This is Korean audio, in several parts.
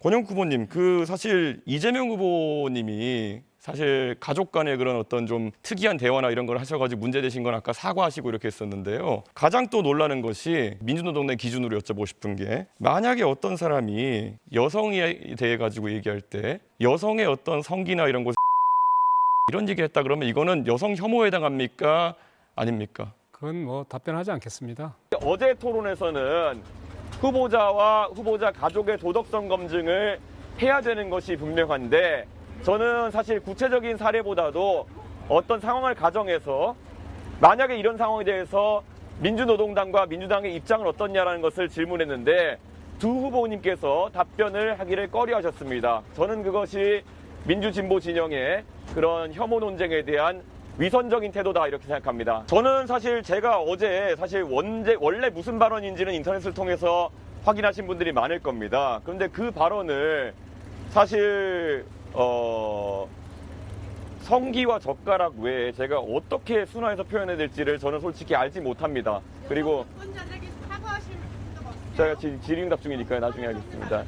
권영국 후보님, 사실 이재명 후보님이 사실 가족 간의 그런 어떤 좀 특이한 대화나 이런 걸 하셔가지고 문제되신 건 아까 사과하시고 이렇게 했었는데요. 가장 또 놀라는 것이 민주노동당 기준으로 여쭤보고 싶은 게, 만약에 어떤 사람이 여성에 대해 가지고 얘기할 때 여성의 어떤 성기나 이런 곳 이런 얘기했다 그러면 이거는 여성 혐오에 해당합니까? 아닙니까? 그건 뭐 답변하지 않겠습니다. 어제 토론에서는 후보자와 후보자 가족의 도덕성 검증을 해야 되는 것이 분명한데, 저는 사실 구체적인 사례보다도 어떤 상황을 가정해서 만약에 이런 상황에 대해서 민주노동당과 민주당의 입장은 어떻냐라는 것을 질문했는데 두 후보님께서 답변을 하기를 꺼려하셨습니다. 저는 그것이 민주진보 진영의 그런 혐오 논쟁에 대한 위선적인 태도다 이렇게 생각합니다. 저는 사실 제가 어제 원래 무슨 발언인지는 인터넷을 통해서 확인하신 분들이 많을 겁니다. 그런데 그 발언을 사실 성기와 젓가락 외에 제가 어떻게 순화해서 표현해야 될지를 저는 솔직히 알지 못합니다. 그리고 제가 질의응답 중이니까요. 나중에 하겠습니다.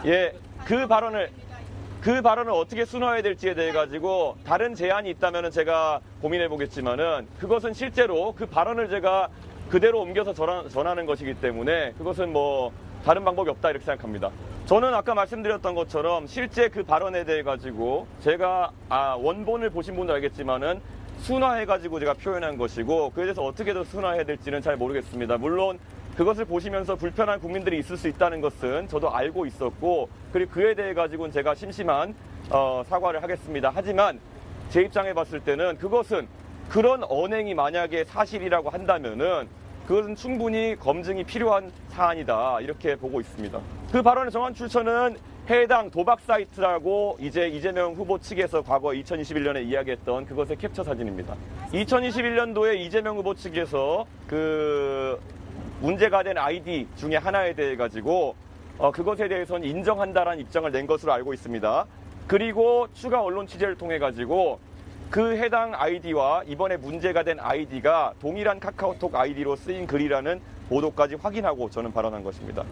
예, 그 발언을 어떻게 순화해야 될지에 대해 가지고 다른 제안이 있다면 제가 고민해 보겠지만은, 그것은 실제로 그 발언을 제가 그대로 옮겨서 전하는 것이기 때문에 그것은 뭐 다른 방법이 없다 이렇게 생각합니다. 저는 아까 말씀드렸던 것처럼 실제 그 발언에 대해 가지고 제가 원본을 보신 분도 알겠지만은 순화해 가지고 제가 표현한 것이고, 그에 대해서 어떻게 더 순화해야 될지는 잘 모르겠습니다. 물론 그것을 보시면서 불편한 국민들이 있을 수 있다는 것은 저도 알고 있었고, 그리고 그에 대해 가지고는 제가 심심한 사과를 하겠습니다. 하지만 제 입장에 봤을 때는 그것은 그런 언행이 만약에 사실이라고 한다면은 그것은 충분히 검증이 필요한 사안이다 이렇게 보고 있습니다. 그 발언의 정확 출처는 해당 도박 사이트라고 이제 이재명 후보 측에서 과거 2021년에 이야기했던 그것의 캡처 사진입니다. 2021년도에 이재명 후보 측에서 그 문제가 된 아이디 중에 하나에 대해 가지고 그것에 대해서는 인정한다라는 입장을 낸 것으로 알고 있습니다. 그리고 추가 언론 취재를 통해 가지고 그 해당 아이디와 이번에 문제가 된 아이디가 동일한 카카오톡 아이디로 쓰인 글이라는 보도까지 확인하고 저는 발언한 것입니다.